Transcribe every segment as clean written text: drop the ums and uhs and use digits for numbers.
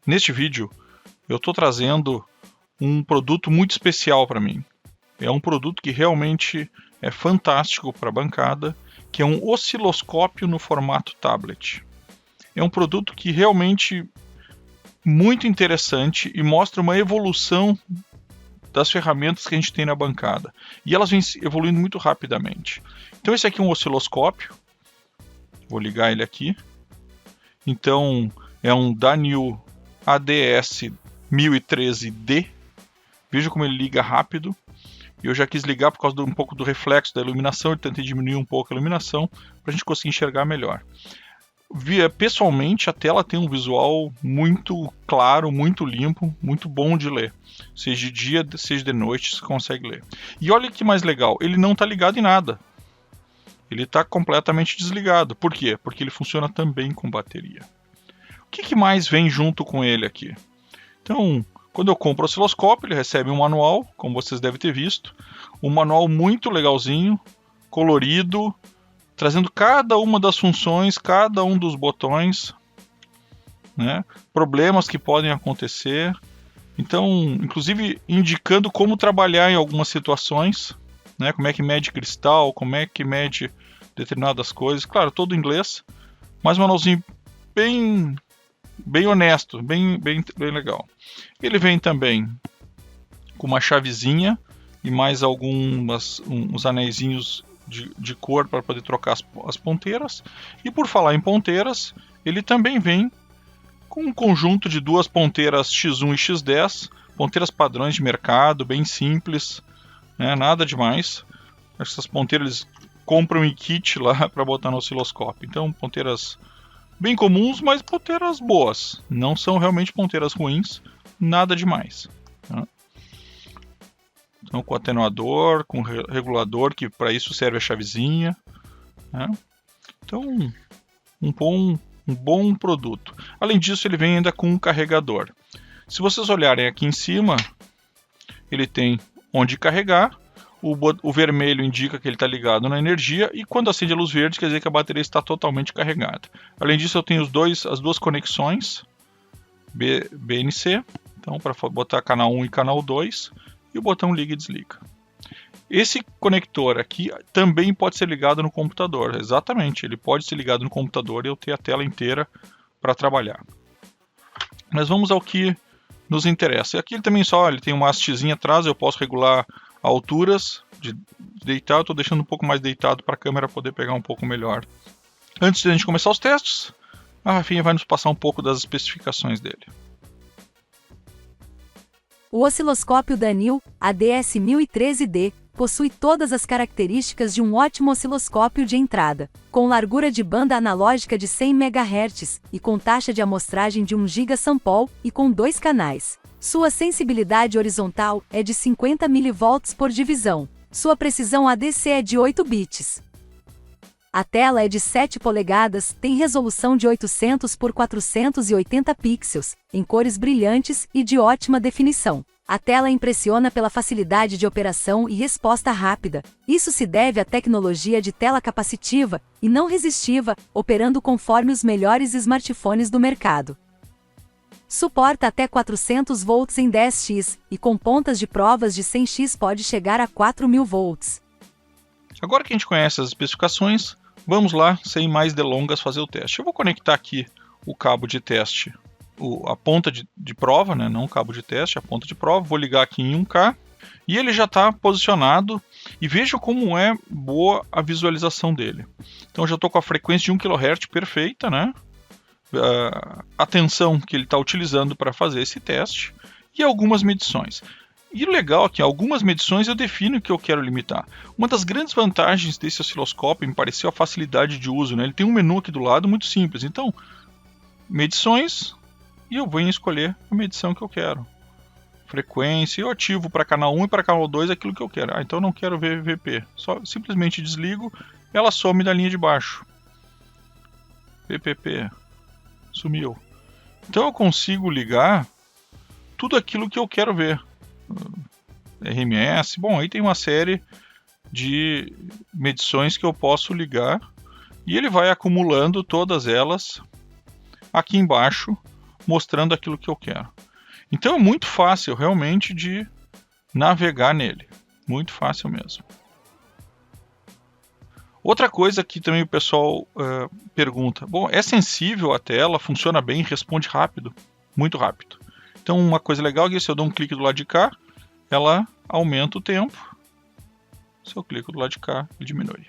Neste vídeo, eu estou trazendo um produto muito especial para mim. É um produto que realmente é fantástico para a bancada, que é um osciloscópio no formato tablet. É um produto que realmente muito interessante e mostra uma evolução das ferramentas que a gente tem na bancada. E elas vêm evoluindo muito rapidamente. Então esse aqui é um osciloscópio. Vou ligar ele aqui. Então é um Danil ADS 1013D. Veja como ele liga rápido. Eu já quis ligar por causa um pouco do reflexo da iluminação. Eu tentei diminuir um pouco a iluminação para a gente conseguir enxergar melhor. Pessoalmente, a tela tem um visual muito claro, muito limpo, muito bom de ler. Seja de dia, seja de noite, você consegue ler. E olha que mais legal, ele não está ligado em nada. Ele está completamente desligado. Por quê? Porque ele funciona também com bateria. O que mais vem junto com ele aqui? Então, quando eu compro o osciloscópio, ele recebe um manual, como vocês devem ter visto. Um manual muito legalzinho, colorido, trazendo cada uma das funções, cada um dos botões, né? Problemas que podem acontecer. Então, inclusive indicando como trabalhar em algumas situações, né? Como é que mede cristal, como é que mede determinadas coisas. Claro, todo em inglês, mas um manualzinho bem honesto, bem legal. Ele vem também com uma chavezinha e mais uns anéisinhos de cor para poder trocar as ponteiras. E por falar em ponteiras, ele também vem com um conjunto de duas ponteiras X1 e X10, ponteiras padrões de mercado, bem simples, né? Nada demais. Essas ponteiras eles compram em kit lá para botar no osciloscópio. Então, ponteiras bem comuns, mas ponteiras boas. Não são realmente ponteiras ruins, nada demais. Tá? Então, com atenuador, com regulador, que para isso serve a chavezinha. Né? Então, um bom produto. Além disso, ele vem ainda com um carregador. Se vocês olharem aqui em cima, ele tem onde carregar. O vermelho indica que ele está ligado na energia. E quando acende a luz verde, quer dizer que a bateria está totalmente carregada. Além disso, eu tenho as duas conexões BNC. Então, para botar canal 1 e canal 2. E o botão liga e desliga. Esse conector aqui também pode ser ligado no computador. Exatamente, ele pode ser ligado no computador e eu ter a tela inteira para trabalhar. Mas vamos ao que nos interessa. Aqui ele também ele tem uma hastezinha atrás, eu posso regular alturas de deitar. Eu estou deixando um pouco mais deitado para a câmera poder pegar um pouco melhor. Antes de a gente começar os testes, a Rafinha vai nos passar um pouco das especificações dele. O osciloscópio Danil ADS 1013D possui todas as características de um ótimo osciloscópio de entrada, com largura de banda analógica de 100 MHz e com taxa de amostragem de 1 GSampol e com 2 canais. Sua sensibilidade horizontal é de 50 mV por divisão. Sua precisão ADC é de 8 bits. A tela é de 7 polegadas, tem resolução de 800 por 480 pixels, em cores brilhantes e de ótima definição. A tela impressiona pela facilidade de operação e resposta rápida. Isso se deve à tecnologia de tela capacitiva e não resistiva, operando conforme os melhores smartphones do mercado. Suporta até 400 volts em 10x e com pontas de provas de 100x pode chegar a 4000 volts. Agora que a gente conhece as especificações, vamos lá, sem mais delongas, fazer o teste. Eu vou conectar aqui o cabo de teste, a ponta de prova, né? Não o cabo de teste, a ponta de prova. Vou ligar aqui em 1K e ele já está posicionado. E veja como é boa a visualização dele. Então eu já estou com a frequência de 1 kHz perfeita, né? A tensão que ele está utilizando para fazer esse teste e algumas medições. E o legal é que algumas medições eu defino o que eu quero limitar. Uma das grandes vantagens desse osciloscópio me pareceu a facilidade de uso, né? Ele tem um menu aqui do lado muito simples. Então, medições, e eu vou escolher a medição que eu quero. Frequência, eu ativo para canal 1 e para canal 2 aquilo que eu quero. Então eu não quero ver VP. Simplesmente desligo, ela some da linha de baixo. VPP. Sumiu. Então eu consigo ligar tudo aquilo que eu quero ver. RMS, bom, aí tem uma série de medições que eu posso ligar e ele vai acumulando todas elas aqui embaixo mostrando aquilo que eu quero. Então é muito fácil realmente de navegar nele. Muito fácil mesmo. Outra coisa que também o pessoal pergunta. Bom, é sensível a tela, funciona bem, responde rápido. Muito rápido. Então uma coisa legal é que se eu dou um clique do lado de cá, ela aumenta o tempo. Se eu clico do lado de cá, ele diminui.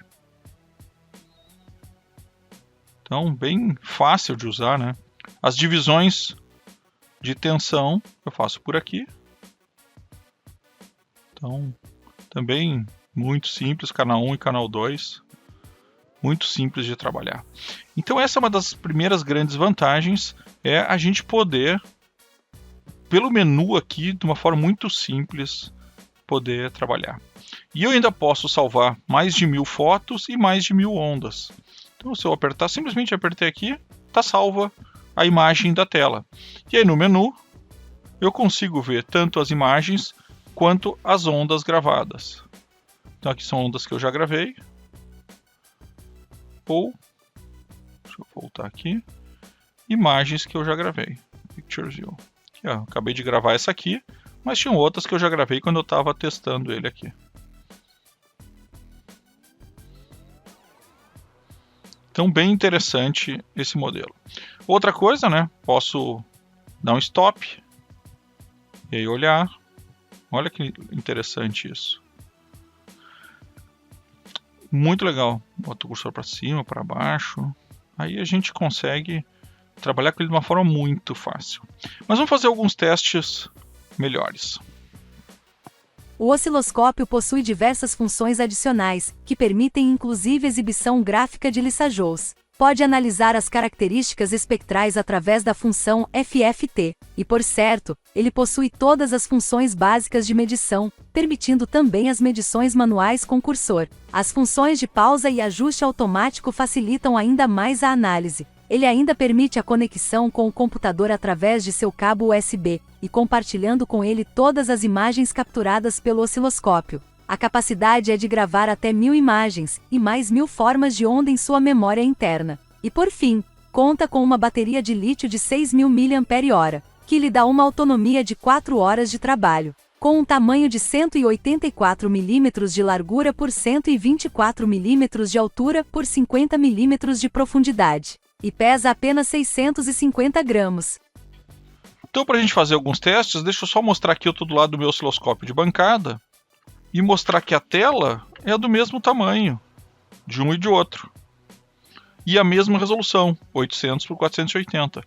Então, bem fácil de usar, né? As divisões de tensão eu faço por aqui. Então, também muito simples, canal 1 e canal 2. Muito simples de trabalhar. Então, essa é uma das primeiras grandes vantagens, é a gente poder, pelo menu aqui, de uma forma muito simples, poder trabalhar. E eu ainda posso salvar mais de 1000 fotos e mais de 1000 ondas. Então, se eu apertar, simplesmente apertei aqui, está salva a imagem da tela. E aí no menu, eu consigo ver tanto as imagens quanto as ondas gravadas. Então aqui são ondas que eu já gravei. Ou, deixa eu voltar aqui, imagens que eu já gravei. Pictures View. Aqui, ó, acabei de gravar essa aqui, mas tinham outras que eu já gravei quando eu estava testando ele aqui. Então, bem interessante esse modelo. Outra coisa, né? Posso dar um stop e aí olhar. Olha que interessante isso. Muito legal. Bota o cursor para cima, para baixo. Aí a gente consegue trabalhar com ele de uma forma muito fácil. Mas vamos fazer alguns testes melhores. O osciloscópio possui diversas funções adicionais, que permitem inclusive exibição gráfica de lissajous. Pode analisar as características espectrais através da função FFT, e por certo, ele possui todas as funções básicas de medição, permitindo também as medições manuais com cursor. As funções de pausa e ajuste automático facilitam ainda mais a análise. Ele ainda permite a conexão com o computador através de seu cabo USB, e compartilhando com ele todas as imagens capturadas pelo osciloscópio. A capacidade é de gravar até 1000 imagens, e mais 1000 formas de onda em sua memória interna. E por fim, conta com uma bateria de lítio de 6000 mAh, que lhe dá uma autonomia de 4 horas de trabalho. Com um tamanho de 184 mm de largura por 124 mm de altura por 50 mm de profundidade. E pesa apenas 650 gramas. Então, para a gente fazer alguns testes, deixa eu só mostrar aqui eu estou do lado do meu osciloscópio de bancada e mostrar que a tela é do mesmo tamanho, de um e de outro. E a mesma resolução, 800 por 480.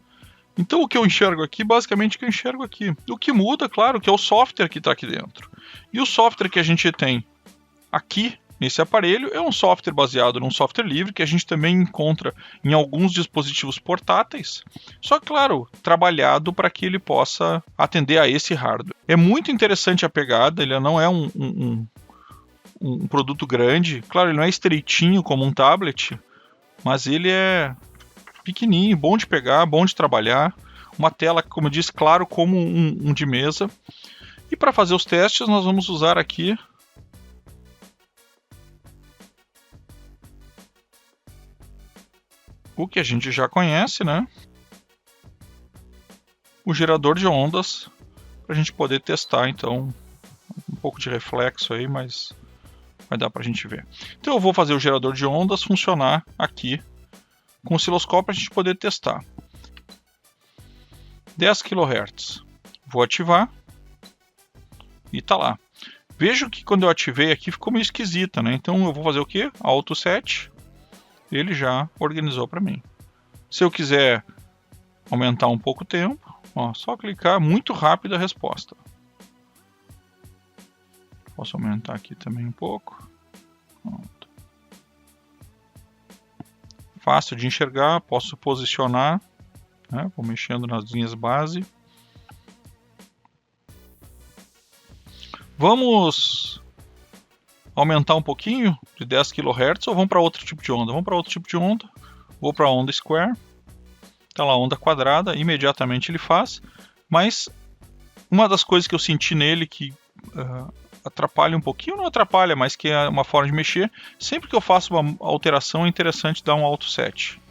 Então, o que eu enxergo aqui, basicamente o que eu enxergo aqui. O que muda, claro, que é o software que está aqui dentro. E o software que a gente tem aqui nesse aparelho é um software baseado num software livre que a gente também encontra em alguns dispositivos portáteis, só que, claro, trabalhado para que ele possa atender a esse hardware. É muito interessante a pegada, ele não é um produto grande, claro, ele não é estreitinho como um tablet, mas ele é pequenininho, bom de pegar, bom de trabalhar, uma tela, como eu disse, claro, como um de mesa. E para fazer os testes nós vamos usar aqui o que a gente já conhece, né? O gerador de ondas, para a gente poder testar, então, um pouco de reflexo aí, mas vai dar para a gente ver. Então eu vou fazer o gerador de ondas funcionar aqui, com o osciloscópio para a gente poder testar. 10 kHz. Vou ativar e está lá. Vejo que quando eu ativei aqui ficou meio esquisita, né? Então eu vou fazer o que? Auto Set. Ele já organizou para mim. Se eu quiser aumentar um pouco o tempo, ó, só clicar, muito rápida a resposta. Posso aumentar aqui também um pouco. Pronto. Fácil de enxergar, posso posicionar, né? Vou mexendo nas linhas base. Vamos aumentar um pouquinho de 10 kHz ou vamos para outro tipo de onda? Vamos para outro tipo de onda. Vou para a onda square. Está lá a onda quadrada, imediatamente ele faz. Mas uma das coisas que eu senti nele que atrapalha um pouquinho, não atrapalha, mas que é uma forma de mexer. Sempre que eu faço uma alteração é interessante dar um auto set.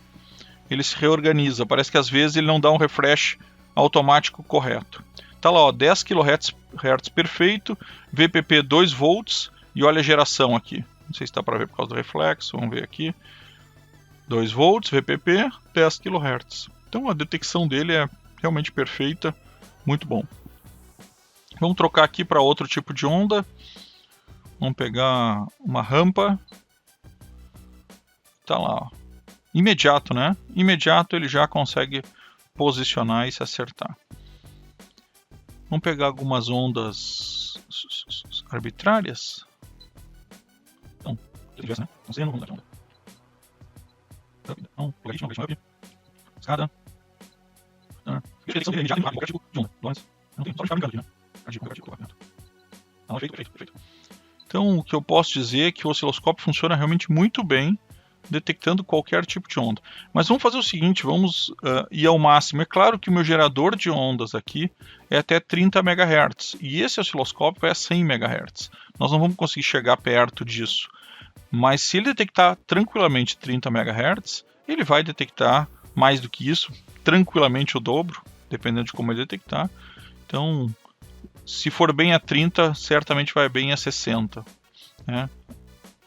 Ele se reorganiza. Parece que às vezes ele não dá um refresh automático correto. Tá lá, ó, 10 kHz perfeito, VPP 2 volts e olha a geração aqui. Não sei se dá para ver por causa do reflexo, vamos ver aqui. 2 volts, VPP, 10 kHz. Então a detecção dele é realmente perfeita, muito bom. Vamos trocar aqui para outro tipo de onda. Vamos pegar uma rampa. Tá lá, ó. Imediato, né? Imediato ele já consegue posicionar e se acertar. Vamos pegar algumas ondas arbitrárias. Então, né? Não sei, não vamos dar onda. Não, up. Escada. Detecção imediata em qualquer tipo de onda. Não tem, só deixar brincando aqui, né? Perfeito. Então, o que eu posso dizer é que o osciloscópio funciona realmente muito bem, detectando qualquer tipo de onda. Mas vamos fazer o seguinte, vamos ir ao máximo. É claro que o meu gerador de ondas aqui é até 30 MHz, e esse osciloscópio é 100 MHz. Nós não vamos conseguir chegar perto disso. Mas se ele detectar tranquilamente 30 MHz, ele vai detectar mais do que isso, tranquilamente o dobro, dependendo de como ele detectar. Então, se for bem a 30, certamente vai bem a 60. Né?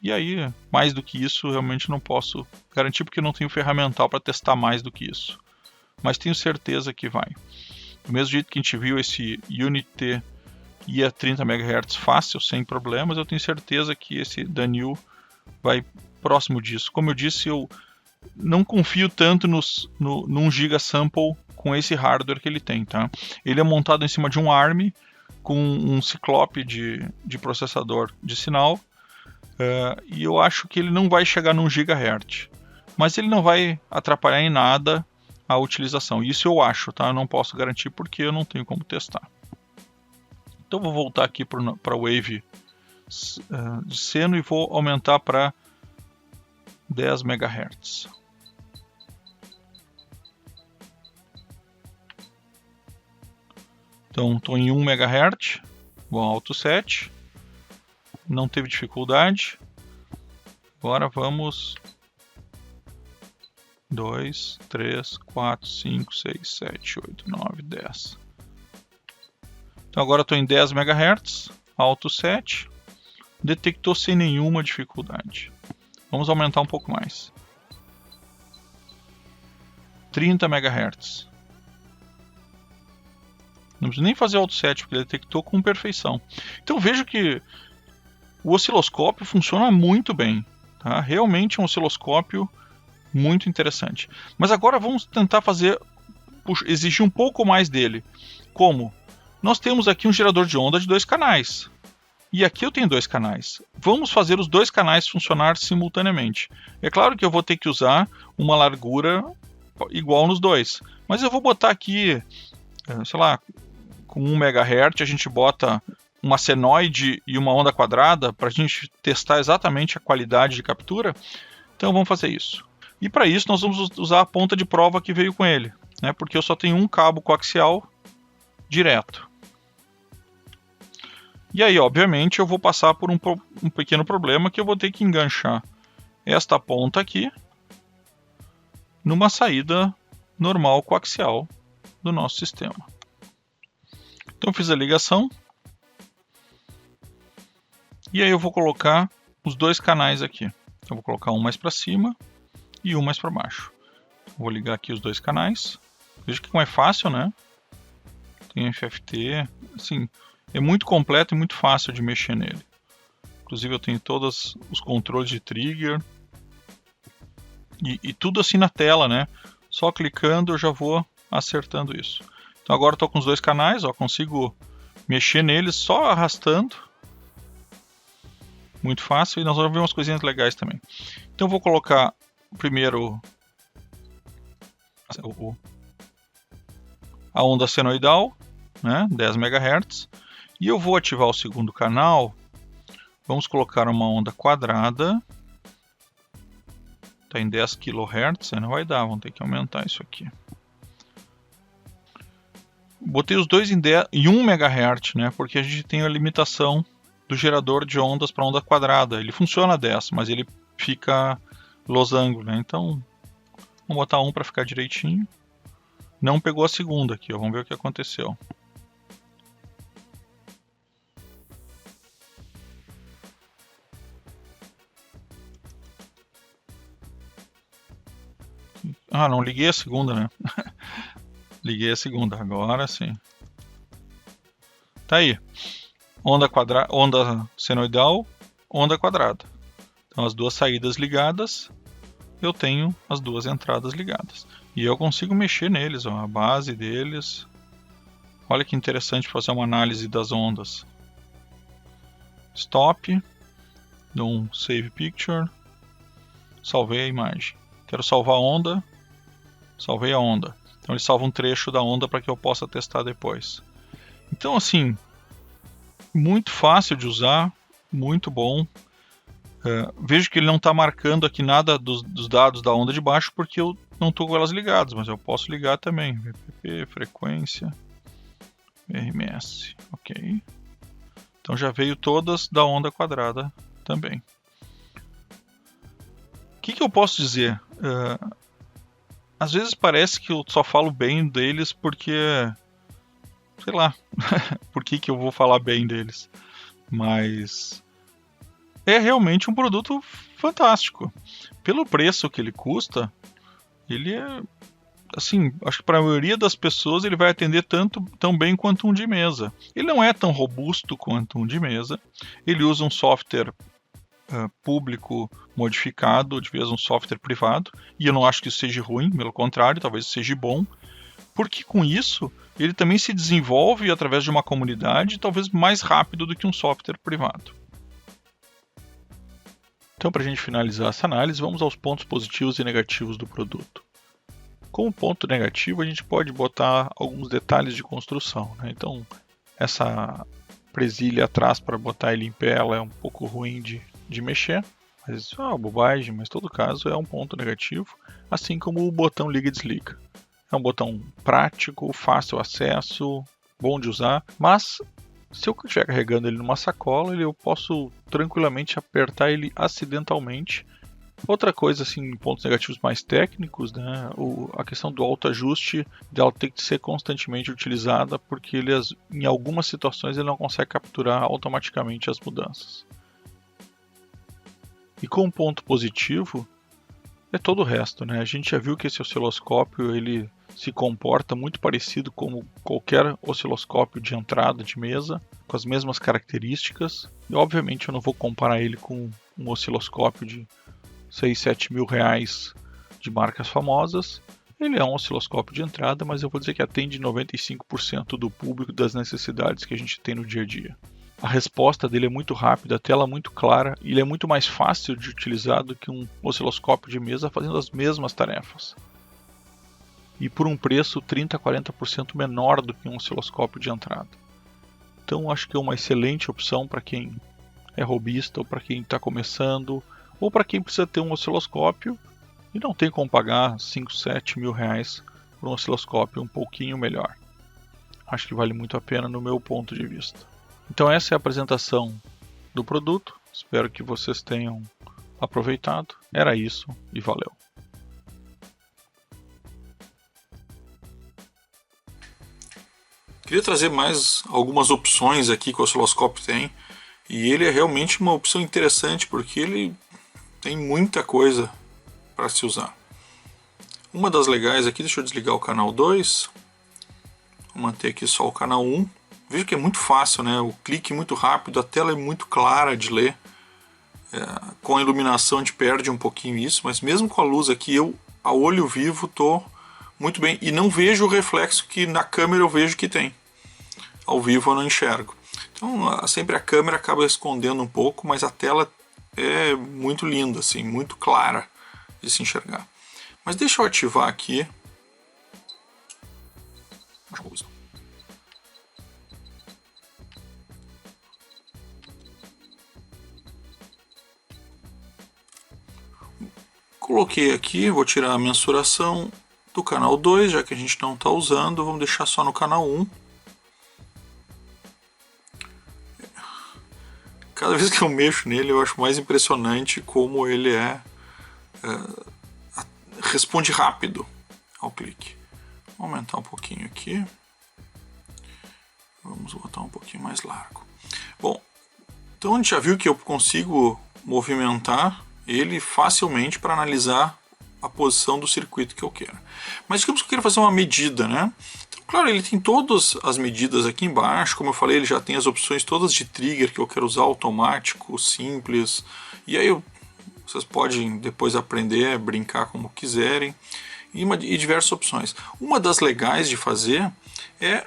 E aí, mais do que isso, realmente não posso garantir, porque não tenho ferramental para testar mais do que isso. Mas tenho certeza que vai. Do mesmo jeito que a gente viu esse Unity ia a 30 MHz fácil, sem problemas, eu tenho certeza que esse Danil vai próximo disso. Como eu disse, eu não confio tanto num gigasample com esse hardware que ele tem. Tá? Ele é montado em cima de um ARM com um ciclope de processador de sinal. E eu acho que ele não vai chegar num GHz, mas ele não vai atrapalhar em nada a utilização. Isso eu acho, tá? Eu não posso garantir porque eu não tenho como testar. Então vou voltar aqui para a Wave de seno e vou aumentar para 10 MHz. Então estou em 1 MHz, vou ao Auto Set. Não teve dificuldade. Agora vamos 2, 3, 4, 5, 6, 7, 8, 9, 10. Então agora estou em 10 MHz, Auto Set. Detectou sem nenhuma dificuldade. Vamos aumentar um pouco mais. 30 MHz. Não preciso nem fazer Auto Set, porque ele detectou com perfeição. Então vejo que o osciloscópio funciona muito bem, tá? Realmente é um osciloscópio muito interessante. Mas agora vamos tentar exigir um pouco mais dele. Como? Nós temos aqui um gerador de onda de 2 canais. E aqui eu tenho 2 canais. Vamos fazer os 2 canais funcionar simultaneamente. É claro que eu vou ter que usar uma largura igual nos dois. Mas eu vou botar aqui, sei lá, com 1 MHz a gente bota uma senoide e uma onda quadrada para a gente testar exatamente a qualidade de captura. Então vamos fazer isso. E para isso nós vamos usar a ponta de prova que veio com ele, né? Porque eu só tenho um cabo coaxial direto. E aí, obviamente, eu vou passar por um pequeno problema que eu vou ter que enganchar esta ponta aqui numa saída normal coaxial do nosso sistema. Então eu fiz a ligação. E aí eu vou colocar os 2 canais aqui. Eu vou colocar um mais para cima e um mais para baixo. Vou ligar aqui os 2 canais. Veja que como é fácil, né? Tem FFT, assim, é muito completo e muito fácil de mexer nele. Inclusive eu tenho todos os controles de trigger. E tudo assim na tela, né? Só clicando eu já vou acertando isso. Então agora estou com os 2 canais, ó, consigo mexer neles só arrastando. Muito fácil, e nós vamos ver umas coisinhas legais também. Então eu vou colocar primeiro a onda senoidal, né, 10 MHz, e eu vou ativar o segundo canal. Vamos colocar uma onda quadrada, está em 10 kHz, não vai dar, vamos ter que aumentar isso aqui. Botei os dois em 1 MHz, né, porque a gente tem a limitação do gerador de ondas para onda quadrada. Ele funciona 10, mas ele fica losango, né? Então, vamos botar 1 para ficar direitinho. não pegou a segunda aqui, ó. Vamos ver o que aconteceu. Ah, não liguei a segunda, né? Liguei a segunda, agora sim. Tá aí. Onda senoidal, onda quadrada. Então as duas saídas ligadas, eu tenho as duas entradas ligadas. E eu consigo mexer neles, ó, a base deles. Olha que interessante fazer uma análise das ondas. Stop, dou um Save Picture, salvei a imagem. Quero salvar a onda, salvei a onda. Então ele salva um trecho da onda para que eu possa testar depois. Então assim, muito fácil de usar, muito bom. Vejo que ele não está marcando aqui nada dos dados da onda de baixo porque eu não estou com elas ligadas, mas eu posso ligar também. VPP, frequência, RMS, ok. Então já veio todas da onda quadrada também. O que eu posso dizer? Às vezes parece que eu só falo bem deles porque, sei lá, por que eu vou falar bem deles. Mas é realmente um produto fantástico. Pelo preço que ele custa, ele é, assim, acho que para a maioria das pessoas ele vai atender tão bem quanto um de mesa. Ele não é tão robusto quanto um de mesa. Ele usa um software público modificado, de vez um software privado, e eu não acho que isso seja ruim, pelo contrário, talvez seja bom, porque com isso ele também se desenvolve através de uma comunidade, talvez mais rápido do que um software privado. Então, para a gente finalizar essa análise, vamos aos pontos positivos e negativos do produto. Como ponto negativo, a gente pode botar alguns detalhes de construção, né? Então, essa presilha atrás para botar ele em pé, ela é um pouco ruim de mexer, mas isso é uma bobagem, mas em todo caso é um ponto negativo, assim como o botão liga e desliga. É um botão prático, fácil acesso, bom de usar, mas se eu estiver carregando ele numa sacola, eu posso tranquilamente apertar ele acidentalmente. Outra coisa, assim, pontos negativos mais técnicos, né? A questão do autoajuste, dela tem que ser constantemente utilizada, porque em algumas situações ele não consegue capturar automaticamente as mudanças. E como ponto positivo, é todo o resto, né? A gente já viu que esse osciloscópio ele se comporta muito parecido como qualquer osciloscópio de entrada de mesa, com as mesmas características. E obviamente eu não vou comparar ele com um osciloscópio de 6, 7 mil reais de marcas famosas. Ele é um osciloscópio de entrada, mas eu vou dizer que atende 95% do público, das necessidades que a gente tem no dia a dia. A resposta dele é muito rápida, a tela muito clara e ele é muito mais fácil de utilizar do que um osciloscópio de mesa fazendo as mesmas tarefas. E por um preço 30 a 40% menor do que um osciloscópio de entrada. Então acho que é uma excelente opção para quem é hobbyista ou para quem está começando ou para quem precisa ter um osciloscópio e não tem como pagar 5, 7 mil reais por um osciloscópio um pouquinho melhor. Acho que vale muito a pena no meu ponto de vista. Então essa é a apresentação do produto, espero que vocês tenham aproveitado. Era isso e valeu. Queria trazer mais algumas opções aqui que o osciloscópio tem, e ele é realmente uma opção interessante porque ele tem muita coisa para se usar. Uma das legais aqui, deixa eu desligar o canal 2, vou manter aqui só o canal 1. Veja que é muito fácil, né? O clique é muito rápido, a tela é muito clara de ler. Com a iluminação a gente perde um pouquinho isso, mas mesmo com a luz aqui, eu a olho vivo estou muito bem. E não vejo o reflexo que na câmera eu vejo que tem. Ao vivo eu não enxergo. Então sempre a câmera acaba escondendo um pouco, mas a tela é muito linda, assim, muito clara de se enxergar. Mas deixa eu ativar aqui. Coloquei aqui, vou tirar a mensuração do canal 2, já que a gente não está usando, vamos deixar só no canal 1. Cada vez que eu mexo nele eu acho mais impressionante como ele responde rápido ao clique. aumentar um pouquinho aqui. Vamos botar um pouquinho mais largo. Bom, então a gente já viu que eu consigo movimentar ele facilmente para analisar a posição do circuito que eu quero. Mas digamos que eu quero fazer uma medida, né? Então, claro, ele tem todas as medidas aqui embaixo. Como eu falei, ele já tem as opções todas de trigger que eu quero usar, automático, simples. E aí vocês podem depois aprender, brincar como quiserem. E diversas opções. Uma das legais de fazer é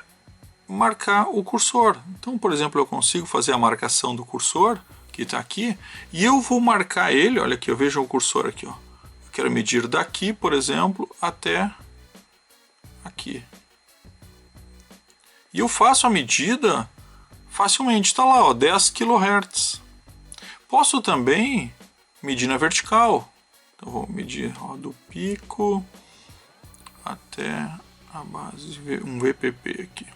marcar o cursor. Então, por exemplo, eu consigo fazer a marcação do cursor, que está aqui, e eu vou marcar ele, olha aqui, eu vejo o cursor aqui, ó. Eu quero medir daqui, por exemplo, até aqui. E eu faço a medida facilmente, está lá, ó, 10 kHz. Posso também medir na vertical. Então, vou medir, ó, do pico até a base, um VPP aqui.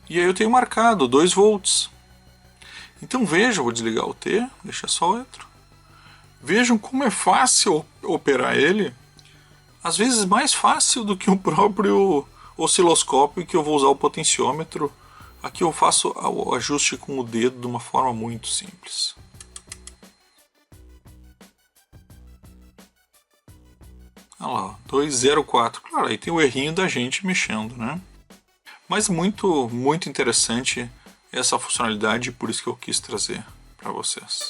E aí eu tenho marcado 2 volts. Então vejam, vou desligar o T, deixa só o outro. Vejam como é fácil operar ele. Às vezes mais fácil do que o próprio osciloscópio, que eu vou usar o potenciômetro. Aqui eu faço o ajuste com o dedo de uma forma muito simples. Olha lá, 204. Claro, aí tem o errinho da gente mexendo, né? Mas muito interessante essa funcionalidade, por isso que eu quis trazer para vocês.